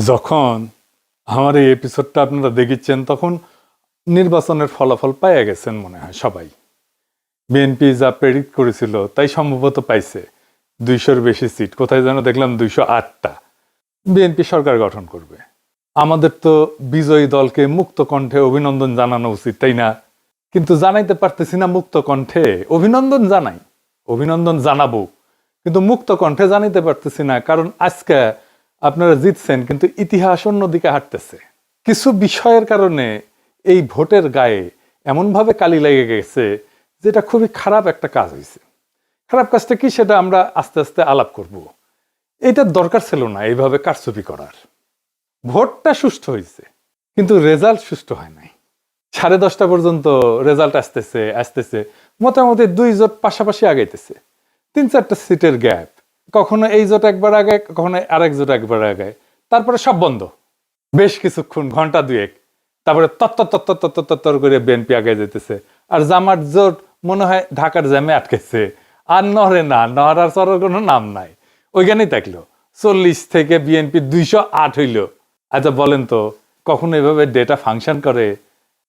যখন আমার এই এপিসোডটা আপনারা দেখেছেন তখন নির্বাচনের ফলাফল পাইয়া গেছেন মনে হয় সবাই। বিএনপি যা প্রেডিক্ট করেছিল তাই সম্ভবত পাইছে 200-র বেশি সিট, কোথায় যেন দেখলাম 208টা। বিএনপি সরকার গঠন করবে। আমাদের তো বিজয়ী দলকে মুক্ত কণ্ঠে অভিনন্দন জানানো উচিত, তাই না? কিন্তু জানাইতে পারতেছি না মুক্ত কণ্ঠে। অভিনন্দন জানাই, অভিনন্দন জানাবো, কিন্তু মুক্ত কণ্ঠে জানাইতে পারতেছি না, কারণ আজকে আপনারা জিতছেন কিন্তু ইতিহাস অন্যদিকে হাঁটতেছে। কিছু বিষয়ের কারণে এই ভোটের গায়ে এমনভাবে কালি লেগে গেছে যেটা খুবই খারাপ একটা কাজ হয়েছে। খারাপ কাজটা কি সেটা আমরা আস্তে আস্তে আলাপ করব। এইটার দরকার ছিল না এইভাবে কারচুপি করার। ভোটটা সুষ্ঠু হয়েছে কিন্তু রেজাল্ট সুষ্ঠু হয় নাই। 10:30 পর্যন্ত রেজাল্ট আসতেছে মোটামুটি 2 জোট পাশাপাশি আগাইতেছে, 3-4টা সিটের গ্যাপ, কখনো এই জোট একবার আগে, কখনো আরেক জোট একবার আগে, তারপরে সব বন্ধ বেশ কিছুক্ষণ, ঘন্টা 2-1, তারপরে তত্তর করে বিএনপি আগে যেতেছে। আর জামাত জোট মনে হয় ঢাকার জ্যামে আটকেছে, আর নড়ে না, নড়ার চড়ার কোনো নাম নাই, ওইখানেই থাকলো। 40 থেকে বিএনপি 208 হইল। আচ্ছা বলেন তো, কখনো এইভাবে ডেটা ফাংশন করে?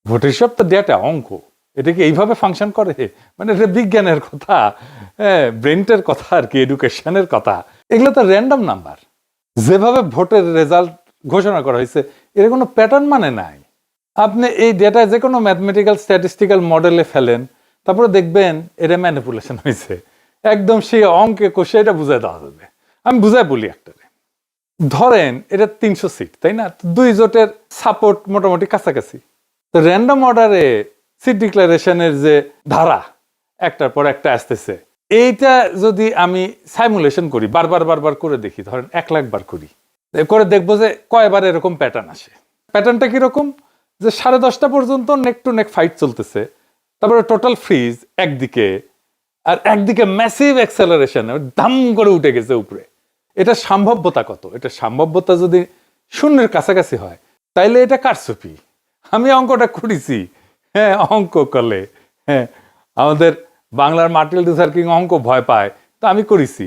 ভোটের সব তো ডেটা, অঙ্ক, এটা কি এইভাবে ফাংশন করে? মানে এটা বিজ্ঞানের কথা, হ্যাঁ, ব্রেনটের কথা আর কি, এডুকেশনের কথা। এগুলো তো র্যান্ডম নাম্বার। যেভাবে ভোটের রেজাল্ট ঘোষণা করা হয়েছে এর কোনো প্যাটার্ন মানে নাই। আপনি এই ডেটা যে কোনো ম্যাথমেটিক্যাল স্ট্যাটিস্টিক্যাল মডেলে ফেলেন, তারপরে দেখবেন এটা ম্যানিপুলেশন হয়েছে। একদম সেই অঙ্কে কষে এটা বুঝাই দেওয়া যাবে। আমি বুঝাই বলি একটারে, ধরেন এটা 300 সিট, তাই না? 2 জোটের সাপোর্ট মোটামুটি কাছাকাছি। তো র্যান্ডম অর্ডারে সিট ডিক্লারেশনের যে ধারা একটার পর একটা আসতেছে, এইটা যদি আমি সাইমুলেশন করি, বারবার করে দেখি, ধরেন 1 লাখ বার করি, করে দেখবো যে কয়বার এরকম প্যাটার্ন আসে। প্যাটার্নটা কিরকম? যে 10:30 পর্যন্ত নেক টু নেক ফাইট চলতেছে, তারপরে টোটাল ফ্রিজ একদিকে, আর একদিকে ম্যাসিভ অ্যাক্সেলারেশন, দাম করে উঠে গেছে উপরে। এটা সম্ভাব্যতা কত? এটা সম্ভাব্যতা যদি 0-এর কাছাকাছি হয় তাইলে এটা কারচুপি। আমি অঙ্কটা করেছি, হ্যাঁ, অঙ্ক করলে, হ্যাঁ, আমাদের বাংলার মার্টিন লুথার কিং অঙ্ক ভয় পায়, তো আমি করেছি,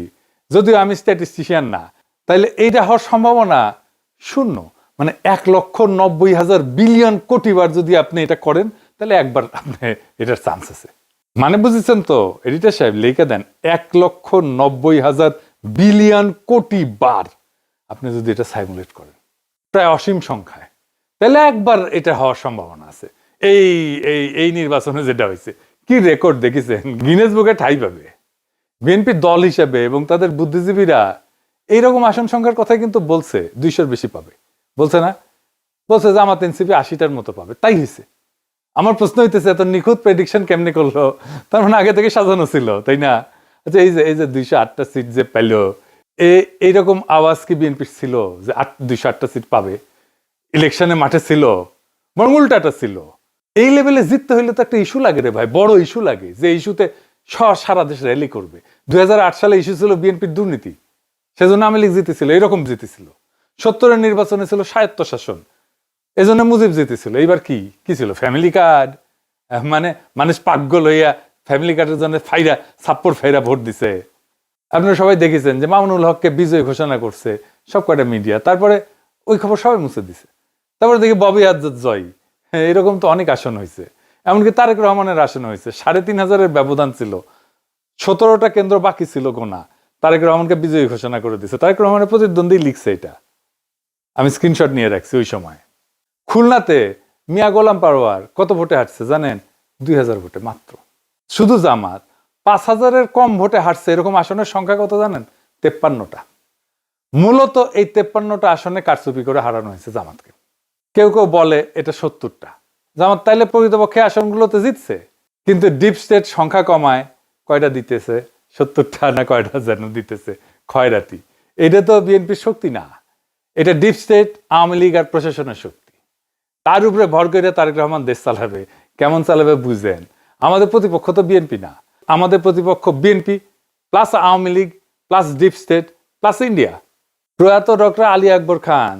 যদিও আমি স্ট্যাটিস্টিশিয়ান না। তাইলে এইটা হওয়ার সম্ভাবনা 0। মানে 1,90,000 বিলিয়ন কোটি বার যদি আপনি এটা করেন তাহলে একবার আপনি এটার চান্স আছে। মানে বুঝেছেন তো এডিটর সাহেব, লিখে দেন 1,90,000 বিলিয়ন কোটি বার আপনি যদি এটা সাইমুলেট করেন, প্রায় অসীম সংখ্যায়, তাহলে একবার এটা হওয়ার সম্ভাবনা আছে। এই এই এই নির্বাচনে যেটা হয়েছে, কি রেকর্ড দেখেছেন, গিনেস বুকে ঠাঁই পাবে বিএনপি দল হিসেবে। এবং তাদের বুদ্ধিজীবীরা এইরকম আসন সংখ্যার কথাই কিন্তু বলছে, 200-র বেশি পাবে বলছে না? বলছে যে জামাত এনসিপি 80টার মতো পাবে, তাই হয়েছে। আমার প্রশ্ন হইতেছে এত নিখুঁত প্রেডিকশন কেমনে করলো? তার মানে আগে থেকে সাজানো ছিল, তাই না? আচ্ছা, এই যে 208টা সিট যে পেল, এইরকম আওয়াজ কি বিএনপি ছিল যে 208টা সিট পাবে? ইলেকশনে মাঠে ছিল, বরং উল্টাটা ছিল। এই লেভেলে জিততে হইলে তো একটা ইস্যু লাগে রে ভাই, বড় ইস্যু লাগে, যে ইস্যুতে সারা দেশ র্যালি করবে। 2008 সালে ইস্যু ছিল বিএনপির দুর্নীতি, সেজন্য আওয়ামী লীগ জিতেছিল, এরকম জিতেছিল। 70-এর নির্বাচনে ছিল স্বায়ত্তশাসন, এজন্য মুজিব জিতেছিল। এইবার কি ছিল? Family card. মানে মানুষ পাগল হইয়া ফ্যামিলি কার্ডের জন্য ছাপ্পর ফাইরা ভোট দিছে। আপনারা সবাই দেখেছেন যে মামুনুল হককে বিজয় ঘোষণা করছে সব কয়টা মিডিয়া, তারপরে ওই খবর সবাই মুছে দিছে। তারপরে দেখি ববি আজাদ জয়, এরকম তো অনেক আসন হয়েছে। এমনকি তারেক রহমানের আসন হয়েছে, 3,500-এর ব্যবধান ছিল, 17টা কেন্দ্র বাকি ছিল গোনা, তারেক রহমানকে বিজয়ী ঘোষণা করে দিছে। তারেক রহমানের প্রতিদ্বন্দ্বী লিখছে, এটা আমি স্ক্রিনশট নিয়ে রাখছি। ওই সময় খুলনাতে মিয়া গোলাম পারোয়ার কত ভোটে হাঁটছে জানেন? 2,000 ভোটে মাত্র। শুধু জামাত 5,000-এর কম ভোটে হাঁটছে এরকম আসনের সংখ্যা কত জানেন? 53টা। মূলত এই 53টা আসনে কারচুপি করে হারানো হয়েছে জামাতকে। কেউ কেউ বলে এটা 70টা। জামাত তাইলে প্রকৃতপক্ষে আসনগুলোতে জিতছে, কিন্তু ডিপ স্টেট সংখ্যা কমায় কয়টা দিতেছে? 70টা না কয়টা যেন দিতেছে, খয়রাতি। এটা তো বিএনপির শক্তি না, এটা ডিপ স্টেট, আওয়ামী লীগ আর প্রশাসনের শক্তি। তার উপরে ভর করে তারেক রহমান দেশ চালাবে। কেমন চালাবে বুঝেন? আমাদের প্রতিপক্ষ তো বিএনপি না, আমাদের প্রতিপক্ষ BNP plus Awami League plus deep state plus India. প্রয়াত ডক্টর আলী আকবর খান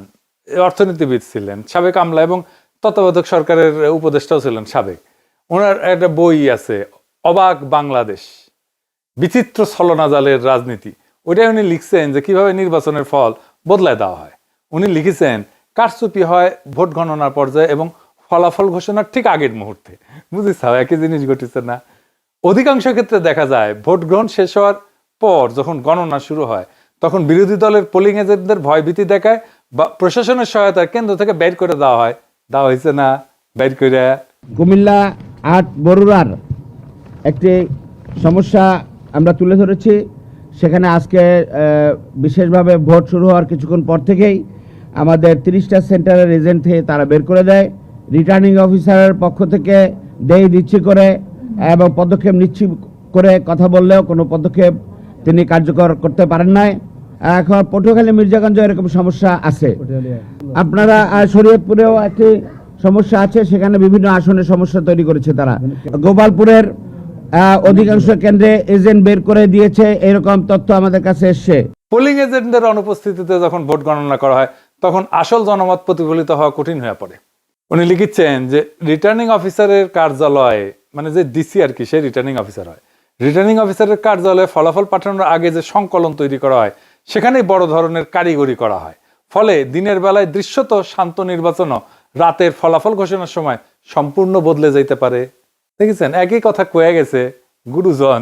অর্থনীতিবিদ ছিলেন, সাবেক আমলা এবং তত্ত্বাবধায়ক সরকারের উপদেষ্টাও ছিলেন সাবেক। ওনার একটা বই আছে, অবাক বাংলাদেশ, বিচিত্র ছলনাজালের রাজনীতি। ওইটাই উনি লিখছেন যে কিভাবে নির্বাচনের ফল বদলায় দেওয়া হয়। উনি লিখেছেন কারচুপি হয় ভোট গণনার পর্যায়ে এবং ফলাফল ঘোষণার ঠিক আগের মুহূর্তে। বুঝেছাও একই জিনিস ঘটেছে না? অধিকাংশ ক্ষেত্রে দেখা যায় ভোট গ্রহণ শেষ হওয়ার পর যখন গণনা শুরু হয় তখন বিরোধী দলের পোলিং এজেন্টদের ভয়ভীতি দেখায় বা প্রশাসনের সহায়তায় কেন্দ্র থেকে বের করে দেওয়া হয়েছে না? বের করে কুমিল্লা ৮ বরুড়ার একটি সমস্যা আমরা তুলে ধরেছি। সেখানে আজকে বিশেষভাবে ভোট শুরু হওয়ার কিছুক্ষণ পর থেকেই আমাদের 30টা সেন্টারের এজেন্ট থেকে তারা বের করে দেয়। রিটার্নিং অফিসারের পক্ষ থেকে দেই দিচ্ছি করে এবং পদক্ষেপ নিচ্ছি করে কথা বললেও কোনো পদক্ষেপ তিনি কার্যকর করতে পারেন নাই। এখন পটুয়াখালী মির্জাগঞ্জ এরকম সমস্যা আছে। আপনারা শরীয়তপুরেও একটি সমস্যা আছে, সেখানে বিভিন্ন আসনে সমস্যা তৈরি করেছে তারা। গোপালপুরের অধিকাংশ কেন্দ্রে এজেন্ট বের করে দিয়েছে, এরকম তথ্য আমাদের কাছে এসছে। পোলিং এজেন্টদের অনুপস্থিতিতে যখন ভোট গণনা করা হয় তখন আসল জনমত প্রতিফলিত হওয়া কঠিন হয়ে পড়ে। উনি লিখেছেন যে রিটার্নিং অফিসারের কার্যালয়ে, মানে যে ডিসি আর কি, সে রিটার্নিং অফিসার হয়। রিটার্নিং অফিসারের কার্যালয়ে ফলাফল পাঠানোর আগে যে সংকলন তৈরি করা হয় সেখানেই বড় ধরনের কারিগরি করা হয়। ফলে দিনের বেলায় দৃশ্যত শান্ত নির্বাচনও রাতের ফলাফল ঘোষণার সময় সম্পূর্ণ বদলে যেতে পারে। দেখেছেন, একই কথা কয়ে গেছে গুরুজন।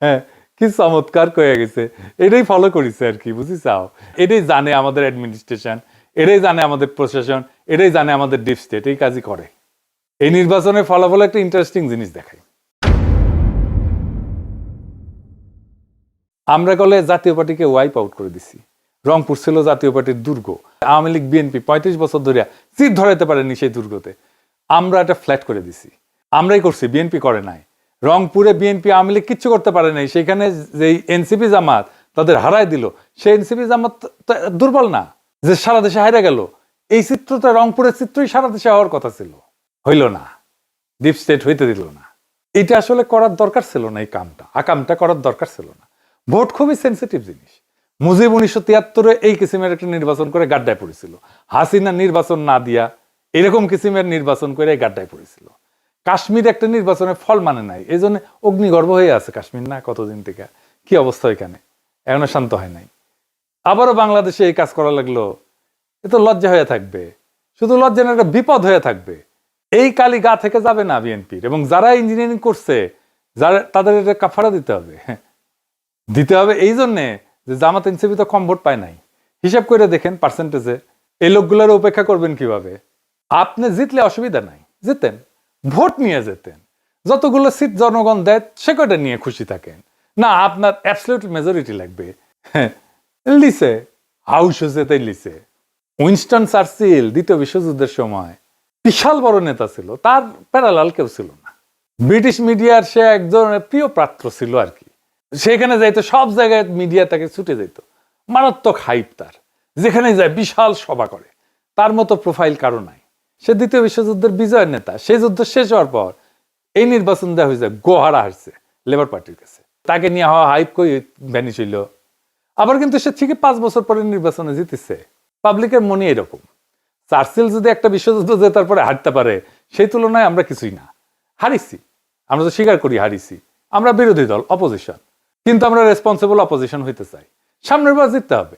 হ্যাঁ, কি চমৎকার কয়ে গেছে। এটাই ফলো করেছে আর কি, বুঝিছাও? এটাই জানে আমাদের অ্যাডমিনিস্ট্রেশন, এটাই জানে আমাদের প্রশাসন, এটাই জানে আমাদের ডিপ স্টেট। এই কাজই করে। এই নির্বাচনের ফলাফল একটা ইন্টারেস্টিং জিনিস দেখায়। আমরা গলে জাতীয় পার্টিকে ওয়াইপ আউট করে দিছি। রংপুর ছিল জাতীয় পার্টির দুর্গ। আওয়ামী লীগ বিএনপি 35 বছর ধরে চিত ধরাইতে পারেনি সেই দুর্গতে। আমরা এটা ফ্ল্যাট করে দিছি। আমরাই করছি, বিএনপি করে নাই। রংপুরে বিএনপি আওয়ামী লীগ কিচ্ছু করতে পারে নাই। সেখানে যে এনসিপি জামাত তাদের হারায় দিল, সেই এনসিপি জামাত দুর্বল না যে সারা দেশে হারিয়ে গেল। এই চিত্রটা, রংপুরের চিত্রই সারা দেশে হওয়ার কথা ছিল, হইল না। ডিপ স্টেট হইতে দিল না। এটা আসলে করার দরকার ছিল না। এই আকামটা করার দরকার ছিল না। ভোট খুবই সেন্সিটিভ জিনিস। মুজিব 1973-এ এই কিসিমের একটা নির্বাচন করে গাড্ডায় পড়েছিল। হাসিনা নির্বাচন না দিয়া এরকম কিসিমের নির্বাচন করে গাড্ডায় পড়েছিল। কাশ্মীর একটা নির্বাচনের ফল মানে নাই, এই জন্য অগ্নিগর্ভ হয়ে আছে কাশ্মীর না কতদিন থেকে। কি অবস্থা এখানে, এখনো শান্ত হয় নাই। আবারও বাংলাদেশে এই কাজ করা লাগলো। এ তো লজ্জা হয়ে থাকবে, শুধু লজ্জা না, একটা বিপদ হয়ে থাকবে। এই কালি গা থেকে যাবে না বিএনপির। এবং যারা ইঞ্জিনিয়ারিং করছে, যারা, তাদের এটা কাফারা দিতে হবে। এই জন্যে যে জামাত এনসিপি তো কম ভোট পায় নাই। হিসাব করে দেখেন পার্সেন্টেজে এই লোকগুলোর উপেক্ষা করবেন কিভাবে? আপনি জিতলে অসুবিধা নাই, জিতেন, ভোট নিয়ে যেতেন। যতগুলো সিট জনগণ দেয় সে কয়টা নিয়ে খুশি থাকেন না। আপনার অ্যাবসলিউট মেজরিটি লাগবে। লিসে হাউস যেতেই লিসে। উইনস্টন চার্চিল দ্বিতীয় বিশ্বযুদ্ধের সময় বিশাল বড় নেতা ছিল, তার প্যারালাল কেউ ছিল না। ব্রিটিশ মিডিয়ার সে একজন প্রিয় পাত্র ছিল আর কি। সেখানে যাইতো, সব জায়গায় মিডিয়া তাকে ছুটে যেত। মারাত্মক হাইপ তার, যেখানে যায় বিশাল সভা করে। তার মতো প্রোফাইল কারো নাই। সে দ্বিতীয় বিশ্বযুদ্ধের বিজয়ের নেতা। সেই যুদ্ধ শেষ হওয়ার পর এই নির্বাচন দেওয়া হয়েছে, গোহারা হারছে লেবার পার্টির কাছে। তাকে নিয়ে হওয়া হাইপ কই ভ্যানিশ হইল। আবার কিন্তু সে ঠিকই 5 বছর পরে নির্বাচনে জিতেছে। পাবলিকের মনে এরকম। চার্চিল যদি একটা বিশ্বযুদ্ধ জেতার পরে হারতে পারে, সেই তুলনায় আমরা কিছুই না। হারিছি, আমরা তো স্বীকার করি হারিছি। আমরা বিরোধী দল, অপোজিশন, কিন্তু আমরা রেসপন্সিবল অপোজিশন হইতে চাই। সামনের বার জিততে হবে।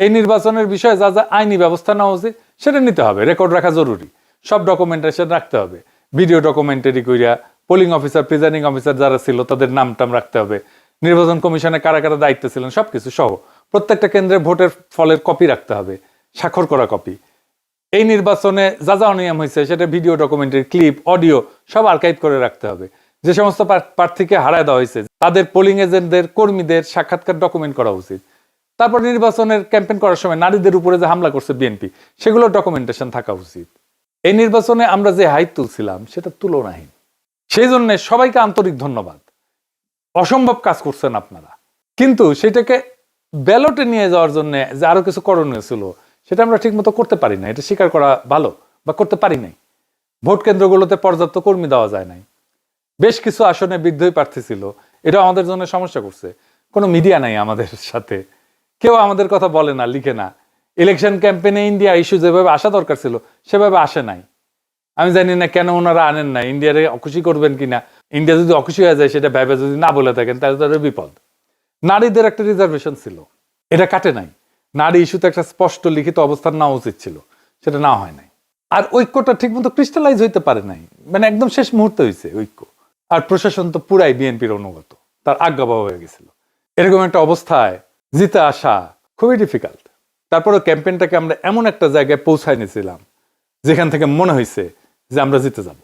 এই নির্বাচনের বিষয়ে যা যা আইনি ব্যবস্থা নেওয়া উচিত সেটা নিতে হবে। রেকর্ড রাখা জরুরি, সব ডকুমেন্টেশন রাখতে হবে। ভিডিও ডকুমেন্টারি কইরা পোলিং অফিসার, প্রিজাইডিং অফিসার যারা ছিল তাদের নাম টাম রাখতে হবে। নির্বাচন কমিশনে কারা কারা দায়িত্ব ছিলেন সবকিছু সহ প্রত্যেকটা কেন্দ্রে ভোটের ফলের কপি রাখতে হবে, স্বাক্ষর করা কপি। এই নির্বাচনে যা যা অনিয়ম হয়েছে সেটা ভিডিও ডকুমেন্টারি, ক্লিপ, অডিও সব আর্কাইভ করে রাখতে হবে। যে সমস্ত প্রার্থীকে হারায় দেওয়া হয়েছে তাদের পোলিং এজেন্টদের, কর্মীদের সাক্ষাৎকার ডকুমেন্ট করা উচিত। তারপর নির্বাচনের ক্যাম্পেইন করার সময় নারীদের উপরে যে হামলা করছে বিএনপি, সেগুলো ডকুমেন্টেশন থাকা উচিত। এই নির্বাচনে আমরা যে হাইপ তুলছিলাম সেটা তুলনাহীন। সেই জন্য সবাইকে আন্তরিক ধন্যবাদ। অসম্ভব কাজ করছেন আপনারা। কিন্তু সেটাকে ব্যালটে নিয়ে যাওয়ার জন্য যে আরো কিছু করণীয় ছিল সেটা আমরা ঠিক মতো করতে পারি না। এটা স্বীকার করা ভালো, বা করতে পারি নাই। ভোট কেন্দ্রগুলোতে পর্যাপ্ত কর্মী দেওয়া যায় নাই। বেশ কিছু আসনে বিদ্রোহী প্রার্থী ছিল, এটা আমাদের জন্য সমস্যা করছে। কোনো মিডিয়া নাই আমাদের সাথে, কেউ আমাদের কথা বলে না, লিখে না। ইলেকশন ক্যাম্পেইনে ইন্ডিয়া ইস্যু যেভাবে আসা দরকার ছিল সেভাবে আসে নাই। আমি জানি না কেন ওনারা আনেন না। ইন্ডিয়ারে অখুশি করবেন কিনা, ইন্ডিয়া যদি অখুশি হয়ে যায় সেটা ভেবে যদি না বলে থাকেন তাহলে তাদের বিপদ। নারীদের একটা রিজার্ভেশন ছিল, এটা কাটে নাই। নারী ইস্যুতে একটা স্পষ্ট লিখিত অবস্থান নেওয়া উচিত ছিল, সেটা না হয় নাই। আর ঐক্যটা ঠিক মতো ক্রিস্টালাইজ হইতে পারে নাই, মানে একদম শেষ মুহূর্তে হয়েছে ঐক্য। আর প্রশাসন তো পুরাই বিএনপির অনুগত, তার আজ্ঞাবহ হয়ে গেছিল। এরকম একটা অবস্থায় জিতে আসা খুবই ডিফিকাল্ট। তারপরে ক্যাম্পেইনটাকে আমরা এমন একটা জায়গায় পৌঁছায় নিয়েছিলাম যেখান থেকে মনে হয়েছে যে আমরা জিতে যাব,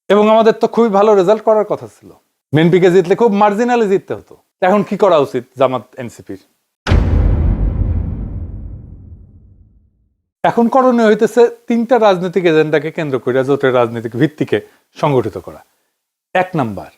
এবং আমাদের তো খুবই ভালো রেজাল্ট করার কথা ছিল। বিএনপিকে জিতলে খুব মার্জিনালি জিততে হতো। এখন কি করা উচিত জামাত এনসিপির? এখন করণীয় হইতেছে 3টা রাজনৈতিক এজেন্ডাকে কেন্দ্র করে জোটের রাজনৈতিক ভিত্তিকে সংগঠিত করা। 1 নাম্বার,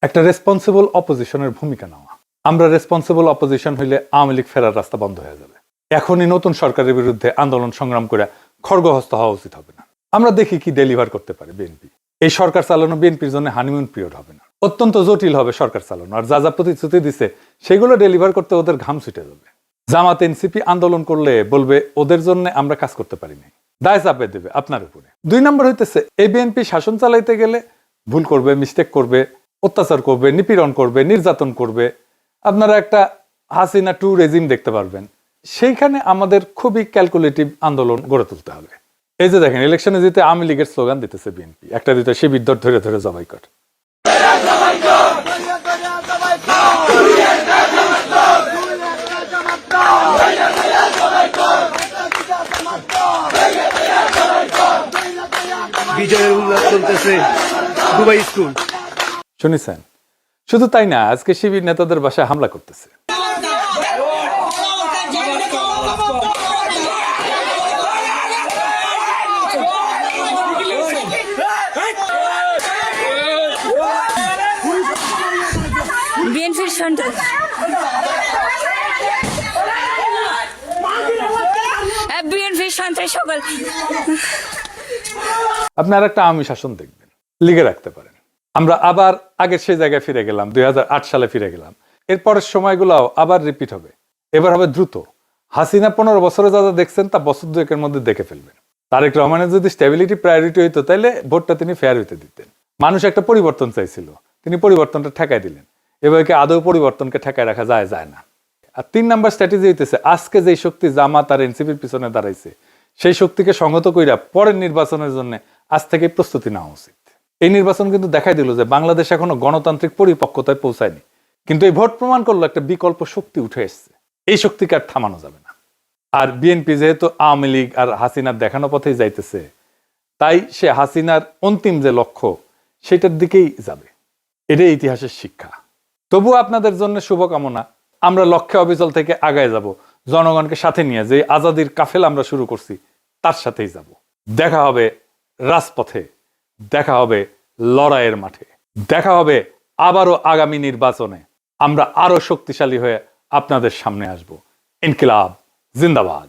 একটা রেসপন্সিবল অপোজিশনের ভূমিকা নেওয়া। আমরা রেসপন্সিবল অপোজিশন হইলে আওয়ামী লীগ ফেরার রাস্তা বন্ধ হয়ে যাবে। এখনই নতুন সরকারের বিরুদ্ধে আন্দোলন সংগ্রাম করে খড়গহস্ত হওয়া উচিত হবে না। আমরা দেখি কি ডেলিভার করতে পারে বিএনপি। এই সরকার চালানো বিএনপির জন্য হানিমুন পিরিয়ড হবে না, অত্যন্ত জটিল হবে সরকার চালানো। আর যা যা প্রতিশ্রুতি দিছে সেগুলো ডেলিভার করতে ওদের ঘাম ছুটে যাবে। জামাত এনসিপি আন্দোলন করলে বলবে ওদের জন্য আমরা কাজ করতে পারি নাই, দায় চাপে দেবে আপনার উপরে। 2 নম্বর হইতেছে এই বিএনপি শাসন চালাইতে গেলে ভুল করবে, মিস্টেক করবে, অত্যাচার করবে, নিপীড়ন করবে, নির্যাতন করবে। আপনারা একটা হাসিনা 2 রেজিম দেখতে পারবেন। সেইখানে আমাদের খুবই ক্যালকুলেটিভ আন্দোলন গড়ে তুলতে হবে। এই যে দেখেন, ইলেকশনে জিতে আওয়ামী লীগের স্লোগান দিতেছে বিএনপি, একটা দুইটা শিবির ধরে ধরে জবাই কর। বিজয়ের উল্লাস চলতেছে দুবাই স্কুল। শুনেছেন? শুধু তাই না, আজকে শিবির নেতাদের বাসায় হামলা করতেছে। বিএনপির সন্ত্রাস, বিএনপির সন্ত্রাস সকল। আপনি আর একটা আওয়ামী শাসন দেখবেন, লিগে রাখতে পারেন। আমরা আবার আগের সেই জায়গায় ফিরে গেলাম, 2008 সালে ফিরে গেলাম। এরপরের সময়গুলোও আবার রিপিট হবে। এবার হবে দ্রুত। হাসিনা 15 বছরে যা যা দেখছেন তা বছর 2-এর মধ্যে দেখে ফেলবেন। তারেক রহমানের যদি স্টেবিলিটি প্রায়োরিটি হইতো তাহলে ভোটটা তিনি ফেয়ার হইতে দিতেন। মানুষ একটা পরিবর্তন চাইছিল, তিনি পরিবর্তনটা ঠেকাই দিলেন। এভাবে আদৌ পরিবর্তনকে ঠেকায় রাখা যায় না। আর 3 নাম্বার স্ট্র্যাটেজি হইতেছে আজকে যেই শক্তি জামাত আর এনসিপির পিছনে দাঁড়াইছে সেই শক্তিকে সংহত কইরা পরের নির্বাচনের জন্য আজ থেকে প্রস্তুতি নেওয়া উচিত। এই নির্বাচন কিন্তু দেখাই দিল যে বাংলাদেশ এখনো গণতান্ত্রিক পরিপক্কতায় পৌঁছায়নি, কিন্তু এই ভোট প্রমাণ করলো একটা বিকল্প শক্তি উঠে এসছে। এই শক্তিকে আর থামানো যাবে না। আর বিএনপি যেহেতু আওয়ামী লীগ আর হাসিনার দেখানো পথেই যাইতেছে, তাই সে হাসিনার অন্তিম যে লক্ষ্য সেটার দিকেই যাবে। এটাই ইতিহাসের শিক্ষা। তবুও আপনাদের জন্য শুভকামনা। আমরা লক্ষ্যে অবিচল থেকে আগায় যাব, জনগণকে সাথে নিয়ে যে আজাদির কাফেলা আমরা শুরু করছি তার সাথেই যাব। দেখা হবে রাজপথে, দেখা হবে লড়াইয়ের মাঠে, দেখা হবে আবারও আগামী নির্বাচনে। আমরা আরো শক্তিশালী হয়ে আপনাদের সামনে আসব। ইনকিলাব জিন্দাবাদ।